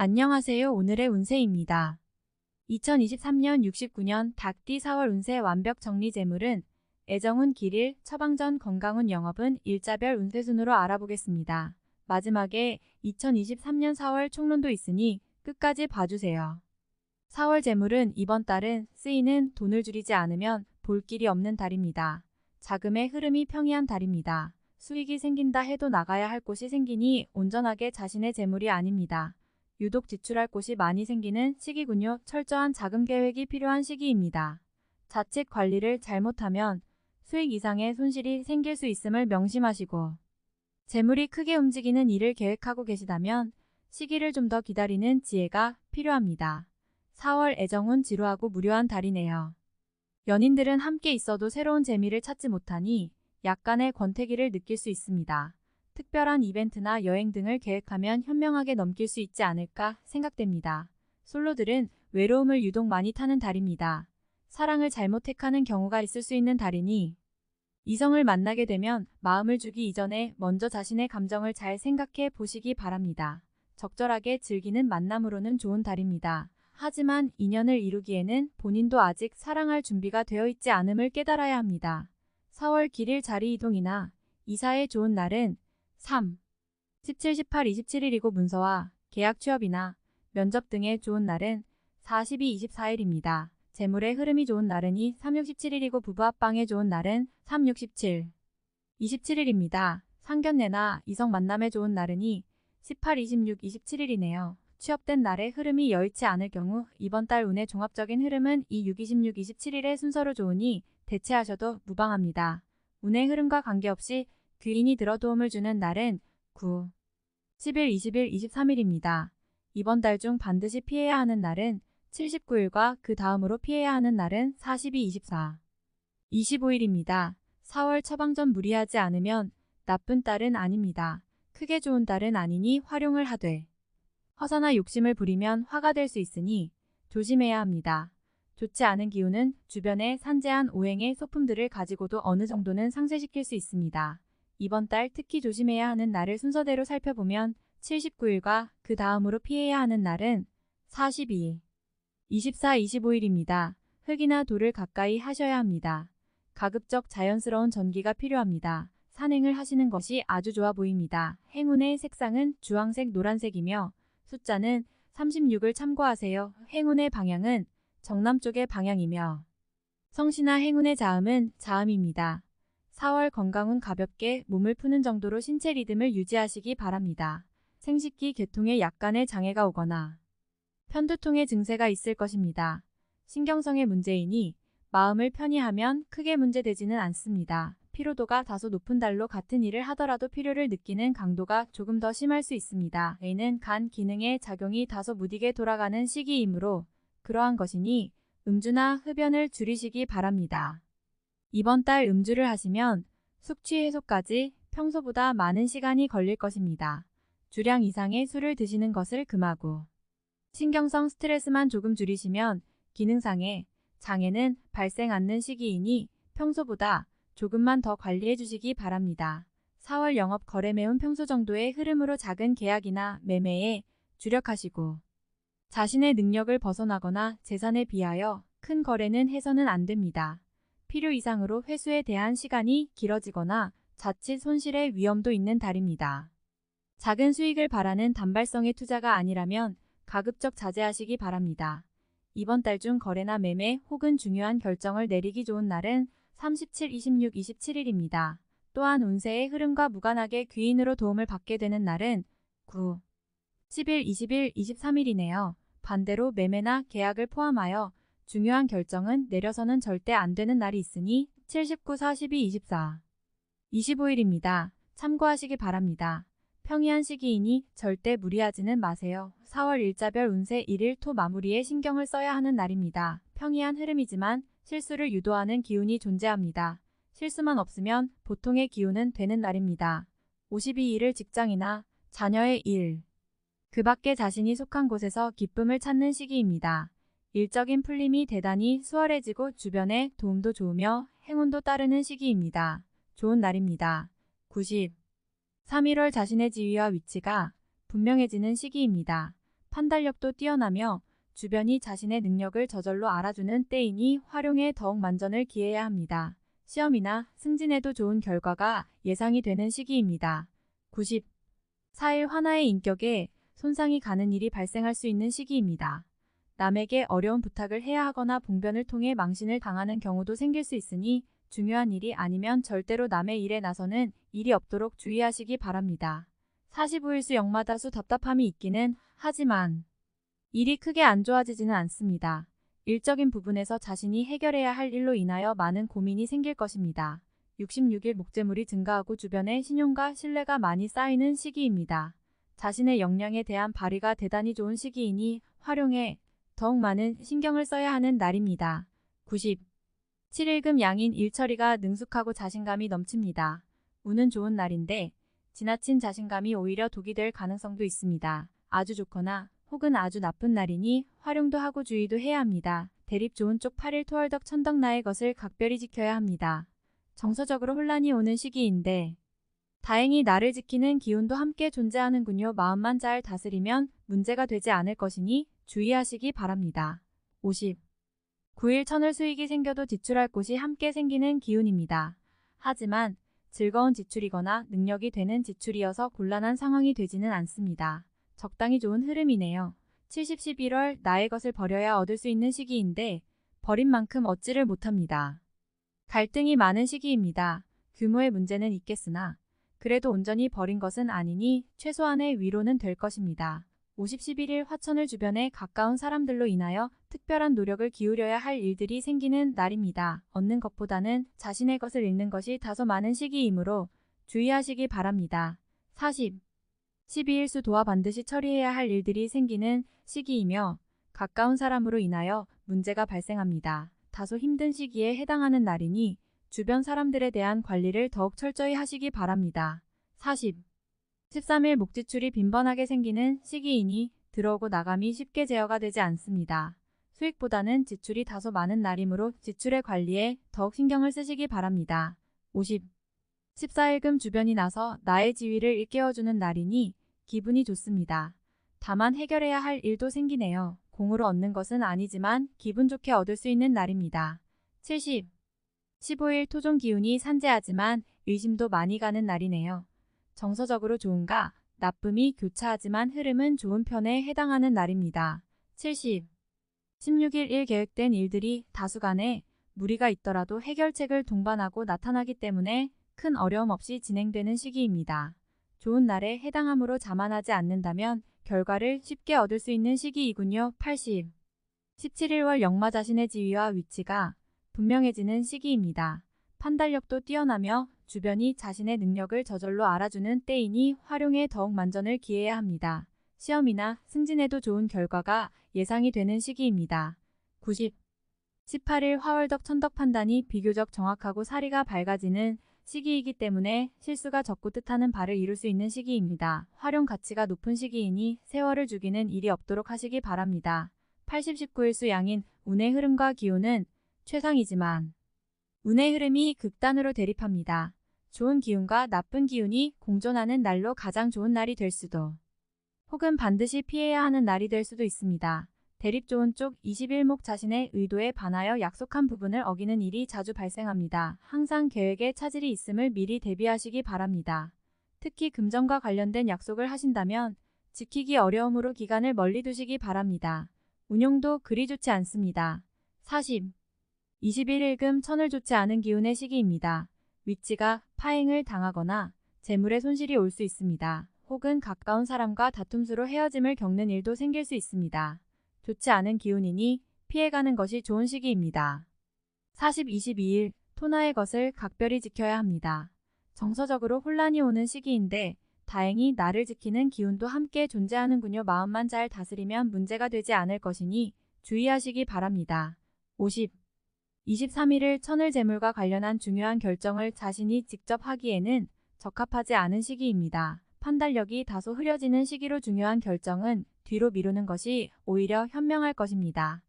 안녕하세요. 오늘의 운세입니다. 2023년 69년 닭띠 4월 운세 완벽 정리 재물은 애정운 길일, 처방전 건강운 영업은 일자별 운세순으로 알아보겠습니다. 마지막에 2023년 4월 총론도 있으니 끝까지 봐주세요. 4월 재물은 이번 달은 쓰이는 돈을 줄이지 않으면 볼 길이 없는 달입니다. 자금의 흐름이 평이한 달입니다. 수익이 생긴다 해도 나가야 할 곳이 생기니 온전하게 자신의 재물이 아닙니다. 유독 지출할 곳이 많이 생기는 시기군요. 철저한 자금 계획이 필요한 시기입니다. 자칫 관리를 잘못하면 수익 이상의 손실이 생길 수 있음을 명심하시고, 재물이 크게 움직이는 일을 계획하고 계시다면 시기를 좀 더 기다리는 지혜가 필요합니다. 4월 애정운 지루하고 무료한 달이네요. 연인들은 함께 있어도 새로운 재미를 찾지 못하니 약간의 권태기를 느낄 수 있습니다. 특별한 이벤트나 여행 등을 계획하면 현명하게 넘길 수 있지 않을까 생각됩니다. 솔로들은 외로움을 유독 많이 타는 달입니다. 사랑을 잘못 택하는 경우가 있을 수 있는 달이니 이성을 만나게 되면 마음을 주기 이전에 먼저 자신의 감정을 잘 생각해 보시기 바랍니다. 적절하게 즐기는 만남으로는 좋은 달입니다. 하지만 인연을 이루기에는 본인도 아직 사랑할 준비가 되어 있지 않음을 깨달아야 합니다. 4월 길일 자리 이동이나 이사에 좋은 날은 3, 17, 18, 27일이고 문서와 계약 취업이나 면접 등의 좋은 날은 4, 12, 24일입니다. 재물의 흐름이 좋은 날은 2, 3, 6, 17일이고 부부 합방에 좋은 날은 3, 6, 17, 27일입니다. 상견례나 이성 만남에 좋은 날은 2, 18, 26, 27일이네요. 취업된 날의 흐름이 여의치 않을 경우 이번 달 운의 종합적인 흐름은 2, 6, 26, 27일의 순서로 좋으니 대체하셔도 무방합니다. 운의 흐름과 관계없이 귀인이 들어 도움을 주는 날은 9, 10일, 20일, 23일입니다. 이번 달 중 반드시 피해야 하는 날은 79일과 그 다음으로 피해야 하는 날은 42, 24, 25일입니다. 4월 처방전 무리하지 않으면 나쁜 달은 아닙니다. 크게 좋은 달은 아니니 활용을 하되 허사나 욕심을 부리면 화가 될 수 있으니 조심해야 합니다. 좋지 않은 기운은 주변에 산재한 오행의 소품들을 가지고도 어느 정도는 상쇄시킬 수 있습니다. 이번 달 특히 조심해야 하는 날을 순서대로 살펴보면 79일과 그 다음으로 피해야 하는 날은 42, 24, 25일입니다. 흙이나 돌을 가까이 하셔야 합니다. 가급적 자연스러운 전기가 필요합니다. 산행을 하시는 것이 아주 좋아 보입니다. 행운의 색상은 주황색, 노란색이며 숫자는 36을 참고하세요. 행운의 방향은 정남쪽의 방향이며 성씨나 행운의 자음은 자음입니다. 4월 건강운 가볍게 몸을 푸는 정도로 신체 리듬을 유지하시기 바랍니다. 생식기 계통에 약간의 장애가 오거나 편두통의 증세가 있을 것입니다. 신경성의 문제이니 마음을 편히 하면 크게 문제되지는 않습니다. 피로도가 다소 높은 달로 같은 일을 하더라도 필요를 느끼는 강도가 조금 더 심할 수 있습니다. A는 간 기능의 작용이 다소 무디게 돌아가는 시기이므로 그러한 것이니 음주나 흡연을 줄이시기 바랍니다. 이번 달 음주를 하시면 숙취 해소까지 평소보다 많은 시간이 걸릴 것입니다. 주량 이상의 술을 드시는 것을 금하고 신경성 스트레스만 조금 줄이시면 기능상의 장애는 발생 않는 시기이니 평소보다 조금만 더 관리해 주시기 바랍니다. 4월 영업 거래 매운 평소 정도의 흐름으로 작은 계약이나 매매에 주력하시고 자신의 능력을 벗어나거나 재산에 비하여 큰 거래는 해서는 안 됩니다. 필요 이상으로 회수에 대한 시간이 길어지거나 자칫 손실의 위험도 있는 달입니다. 작은 수익을 바라는 단발성의 투자가 아니라면 가급적 자제하시기 바랍니다. 이번 달 중 거래나 매매 혹은 중요한 결정을 내리기 좋은 날은 37, 26, 27일입니다. 또한 운세의 흐름과 무관하게 귀인으로 도움을 받게 되는 날은 9, 10일, 20일, 23일이네요. 반대로 매매나 계약을 포함하여 중요한 결정은 내려서는 절대 안 되는 날이 있으니 7, 19, 42, 24, 25일입니다. 참고하시기 바랍니다. 평이한 시기이니 절대 무리하지는 마세요. 4월 일자별 운세 1일 토 마무리에 신경을 써야 하는 날입니다. 평이한 흐름이지만 실수를 유도하는 기운이 존재합니다. 실수만 없으면 보통의 기운은 되는 날입니다. 52일을 직장이나 자녀의 일, 그 밖에 자신이 속한 곳에서 기쁨을 찾는 시기입니다. 일적인 풀림이 대단히 수월해지고 주변의 도움도 좋으며 행운도 따르는 시기입니다. 좋은 날입니다. 90. 3, 1월 자신의 지위와 위치가 분명해지는 시기입니다. 판단력도 뛰어나며 주변이 자신의 능력을 저절로 알아주는 때이니 활용에 더욱 만전을 기해야 합니다. 시험이나 승진에도 좋은 결과가 예상이 되는 시기입니다. 94일 화나의 인격에 손상이 가는 일이 발생할 수 있는 시기입니다. 남에게 어려운 부탁을 해야 하거나 봉변을 통해 망신을 당하는 경우도 생길 수 있으니 중요한 일이 아니면 절대로 남의 일에 나서는 일이 없도록 주의하시기 바랍니다. 45일수 역마다수 답답함이 있기는 하지만 일이 크게 안 좋아지지는 않습니다. 일적인 부분에서 자신이 해결해야 할 일로 인하여 많은 고민이 생길 것입니다. 66일 목재물이 증가하고 주변에 신용과 신뢰가 많이 쌓이는 시기입니다. 자신의 역량에 대한 발휘가 대단히 좋은 시기이니 활용에 더욱 많은 신경을 써야 하는 날입니다. 97일금 양인 일처리가 능숙하고 자신감이 넘칩니다. 운은 좋은 날인데 지나친 자신감이 오히려 독이 될 가능성도 있습니다. 아주 좋거나 혹은 아주 나쁜 날이니 활용도 하고 주의도 해야 합니다. 대립 좋은 쪽 8일 토월덕 천덕 나의 것을 각별히 지켜야 합니다. 정서적으로 혼란이 오는 시기인데 다행히 나를 지키는 기운도 함께 존재하는군요. 마음만 잘 다스리면 문제가 되지 않을 것이니 주의하시기 바랍니다. 59일 천을 수익이 생겨도 지출할 곳이 함께 생기는 기운입니다. 하지만 즐거운 지출이거나 능력이 되는 지출이어서 곤란한 상황이 되지는 않습니다. 적당히 좋은 흐름이네요. 11월 나의 것을 버려야 얻을 수 있는 시기인데 버린 만큼 얻지를 못합니다. 갈등이 많은 시기입니다. 규모의 문제는 있겠으나 그래도 온전히 버린 것은 아니니 최소한의 위로는 될 것입니다. 11일 화천을 주변에 가까운 사람들로 인하여 특별한 노력을 기울여야 할 일들이 생기는 날입니다. 얻는 것보다는 자신의 것을 잃는 것이 다소 많은 시기이므로 주의하시기 바랍니다. 12일수 도와 반드시 처리해야 할 일들이 생기는 시기이며 가까운 사람으로 인하여 문제가 발생합니다. 다소 힘든 시기에 해당하는 날이니 주변 사람들에 대한 관리를 더욱 철저히 하시기 바랍니다. 13일 목지출이 빈번하게 생기는 시기이니 들어오고 나감이 쉽게 제어가 되지 않습니다. 수익보다는 지출이 다소 많은 날이므로 지출의 관리에 더욱 신경을 쓰시기 바랍니다. 14일금 주변이 나서 나의 지위를 일깨워주는 날이니 기분이 좋습니다. 다만 해결해야 할 일도 생기네요. 공으로 얻는 것은 아니지만 기분 좋게 얻을 수 있는 날입니다. 15일 토종 기운이 산재하지만 의심도 많이 가는 날이네요. 정서적으로 좋은가 나쁨이 교차하지만 흐름은 좋은 편에 해당하는 날입니다. 16일 계획된 일들이 다수간에 무리가 있더라도 해결책을 동반하고 나타나기 때문에 큰 어려움 없이 진행되는 시기입니다. 좋은 날에 해당하므로 자만하지 않는다면 결과를 쉽게 얻을 수 있는 시기이군요. 17일월 역마 자신의 지위와 위치가 분명해지는 시기입니다. 판단력도 뛰어나며 주변이 자신의 능력을 저절로 알아주는 때이니 활용에 더욱 만전을 기해야 합니다. 시험이나 승진에도 좋은 결과가 예상이 되는 시기입니다. 18일 화월덕 천덕 판단이 비교적 정확하고 사리가 밝아지는 시기이기 때문에 실수가 적고 뜻하는 바를 이룰 수 있는 시기입니다. 활용 가치가 높은 시기이니 세월을 죽이는 일이 없도록 하시기 바랍니다. 19일수 양인 운의 흐름과 기운은 최상이지만 운의 흐름이 극단으로 대립합니다. 좋은 기운과 나쁜 기운이 공존하는 날로 가장 좋은 날이 될 수도 혹은 반드시 피해야 하는 날이 될 수도 있습니다. 대립 좋은 쪽 21목 자신의 의도에 반하여 약속한 부분을 어기는 일이 자주 발생합니다. 항상 계획에 차질이 있음을 미리 대비하시기 바랍니다. 특히 금전과 관련된 약속을 하신다면 지키기 어려움으로 기간을 멀리 두시기 바랍니다. 운용도 그리 좋지 않습니다. 21일금 천을 좋지 않은 기운의 시기입니다. 위치가 파행을 당하거나 재물의 손실이 올 수 있습니다. 혹은 가까운 사람과 다툼수로 헤어짐을 겪는 일도 생길 수 있습니다. 좋지 않은 기운이니 피해가는 것이 좋은 시기입니다. 22일 토나의 것을 각별히 지켜야 합니다. 정서적으로 혼란이 오는 시기인데 다행히 나를 지키는 기운도 함께 존재하는군요. 마음만 잘 다스리면 문제가 되지 않을 것이니 주의하시기 바랍니다. 23일을 천을 재물과 관련한 중요한 결정을 자신이 직접 하기에는 적합하지 않은 시기입니다. 판단력이 다소 흐려지는 시기로 중요한 결정은 뒤로 미루는 것이 오히려 현명할 것입니다.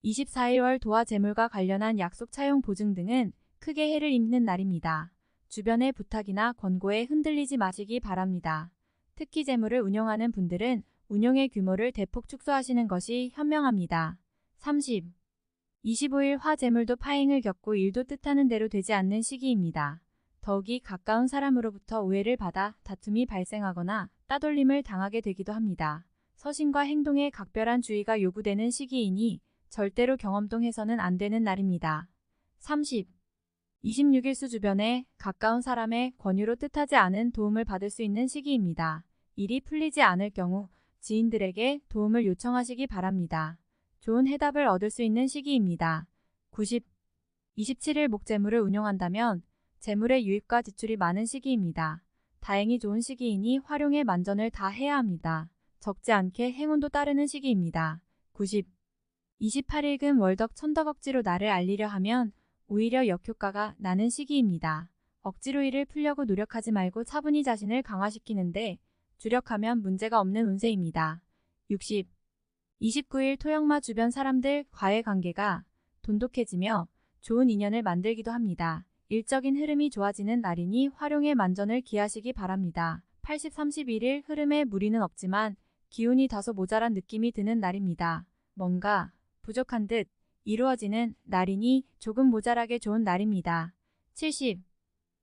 24일월 도와 재물과 관련한 약속 차용 보증 등은 크게 해를 입는 날입니다. 주변의 부탁이나 권고에 흔들리지 마시기 바랍니다. 특히 재물을 운영하는 분들은 운용의 규모를 대폭 축소하시는 것이 현명합니다. 30. 25일 화재물도 파행을 겪고 일도 뜻하는 대로 되지 않는 시기입니다. 더욱이 가까운 사람으로부터 오해를 받아 다툼이 발생하거나 따돌림을 당하게 되기도 합니다. 서신과 행동에 각별한 주의가 요구되는 시기이니 절대로 경험동해서는 안 되는 날입니다. 30. 26일수 주변에 가까운 사람의 권유로 뜻하지 않은 도움을 받을 수 있는 시기입니다. 일이 풀리지 않을 경우 지인들에게 도움을 요청하시기 바랍니다. 좋은 해답을 얻을 수 있는 시기입니다. 90. 27일 목재물을 운용한다면 재물의 유입과 지출이 많은 시기입니다. 다행히 좋은 시기이니 활용에 만전을 다 해야 합니다. 적지 않게 행운도 따르는 시기입니다. 90. 28일금 월덕 천덕 억지로 나를 알리려 하면 오히려 역효과가 나는 시기입니다. 억지로 일을 풀려고 노력하지 말고 차분히 자신을 강화시키는데 주력하면 문제가 없는 운세입니다. 60. 29일 토역마 주변 사람들과의 관계가 돈독해지며 좋은 인연을 만들기도 합니다. 일적인 흐름이 좋아지는 날이니 활용에 만전을 기하시기 바랍니다. 80, 31일 흐름에 무리는 없지만 기운이 다소 모자란 느낌이 드는 날입니다. 뭔가 부족한 듯 이루어지는 날이니 조금 모자라게 좋은 날입니다. 70.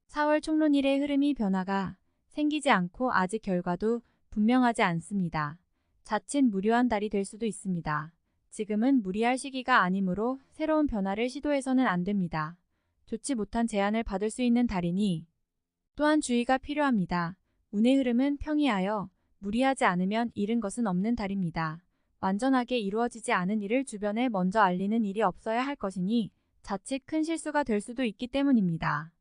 4월 총론일의 흐름이 변화가 생기지 않고 아직 결과도 분명하지 않습니다. 자칫 무료한 달이 될 수도 있습니다. 지금은 무리할 시기가 아니므로 새로운 변화를 시도해서는 안 됩니다. 좋지 못한 제안을 받을 수 있는 달이니 또한 주의가 필요합니다. 운의 흐름은 평이하여 무리하지 않으면 잃은 것은 없는 달입니다. 완전하게 이루어지지 않은 일을 주변에 먼저 알리는 일이 없어야 할 것이니 자칫 큰 실수가 될 수도 있기 때문입니다.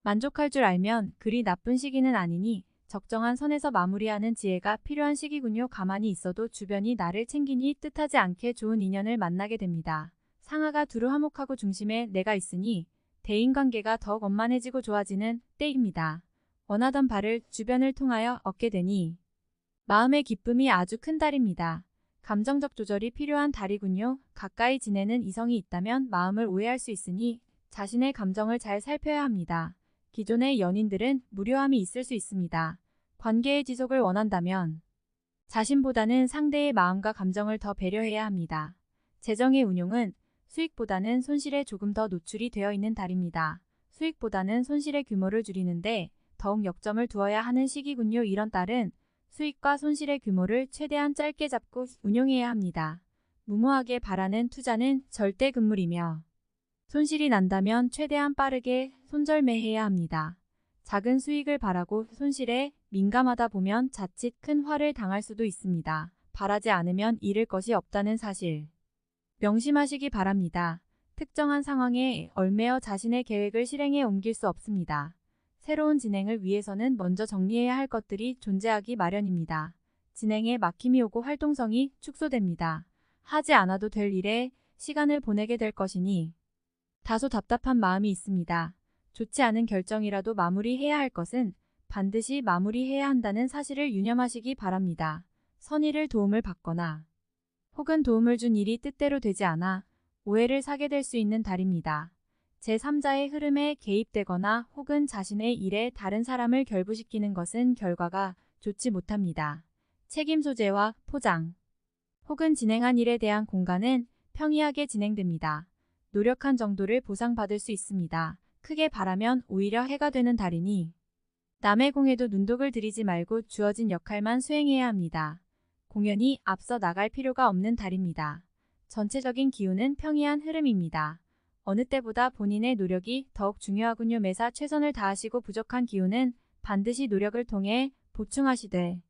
만족할 줄 알면 그리 나쁜 시기는 아니니 적정한 선에서 마무리하는 지혜가 필요한 시기군요. 가만히 있어도 주변이 나를 챙기니 뜻하지 않게 좋은 인연을 만나게 됩니다. 상하가 두루 화목하고 중심에 내가 있으니 대인관계가 더욱 원만해지고 좋아지는 때입니다. 원하던 바를 주변을 통하여 얻게 되니 마음의 기쁨이 아주 큰 달입니다. 감정적 조절이 필요한 달이군요. 가까이 지내는 이성이 있다면 마음을 오해할 수 있으니 자신의 감정을 잘 살펴야 합니다. 기존의 연인들은 무료함이 있을 수 있습니다. 관계의 지속을 원한다면 자신보다는 상대의 마음과 감정을 더 배려해야 합니다. 재정의 운용은 수익보다는 손실에 조금 더 노출이 되어 있는 달입니다. 수익보다는 손실의 규모를 줄이는데 더욱 역점을 두어야 하는 시기군요. 이런 달은 수익과 손실의 규모를 최대한 짧게 잡고 운용해야 합니다. 무모하게 바라는 투자는 절대 금물이며 손실이 난다면 최대한 빠르게 손절매해야 합니다. 작은 수익을 바라고 손실에 민감하다 보면 자칫 큰 화를 당할 수도 있습니다. 바라지 않으면 잃을 것이 없다는 사실 명심하시기 바랍니다. 특정한 상황에 얽매여 자신의 계획을 실행에 옮길 수 없습니다. 새로운 진행을 위해서는 먼저 정리해야 할 것들이 존재하기 마련입니다. 진행에 막힘이 오고 활동성이 축소됩니다. 하지 않아도 될 일에 시간을 보내게 될 것이니 다소 답답한 마음이 있습니다. 좋지 않은 결정이라도 마무리해야 할 것은 반드시 마무리해야 한다는 사실을 유념하시기 바랍니다. 선의를 도움을 받거나 혹은 도움을 준 일이 뜻대로 되지 않아 오해를 사게 될 수 있는 달입니다. 제3자의 흐름에 개입되거나 혹은 자신의 일에 다른 사람을 결부시키는 것은 결과가 좋지 못합니다. 책임 소재와 포장 혹은 진행한 일에 대한 공간은 평이하게 진행됩니다. 노력한 정도를 보상받을 수 있습니다. 크게 바라면 오히려 해가 되는 달이니 남의 공에도 눈독을 들이지 말고 주어진 역할만 수행해야 합니다. 공연히 앞서 나갈 필요가 없는 달입니다. 전체적인 기운은 평이한 흐름입니다. 어느 때보다 본인의 노력이 더욱 중요하군요. 매사 최선을 다하시고 부족한 기운은 반드시 노력을 통해 보충하시되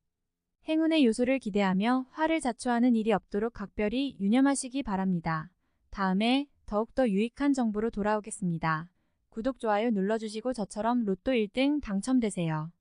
행운의 요소를 기대하며 화를 자초하는 일이 없도록 각별히 유념하시기 바랍니다. 다음에 더욱더 유익한 정보로 돌아오겠습니다. 구독, 좋아요 눌러주시고 저처럼 로또 1등 당첨되세요.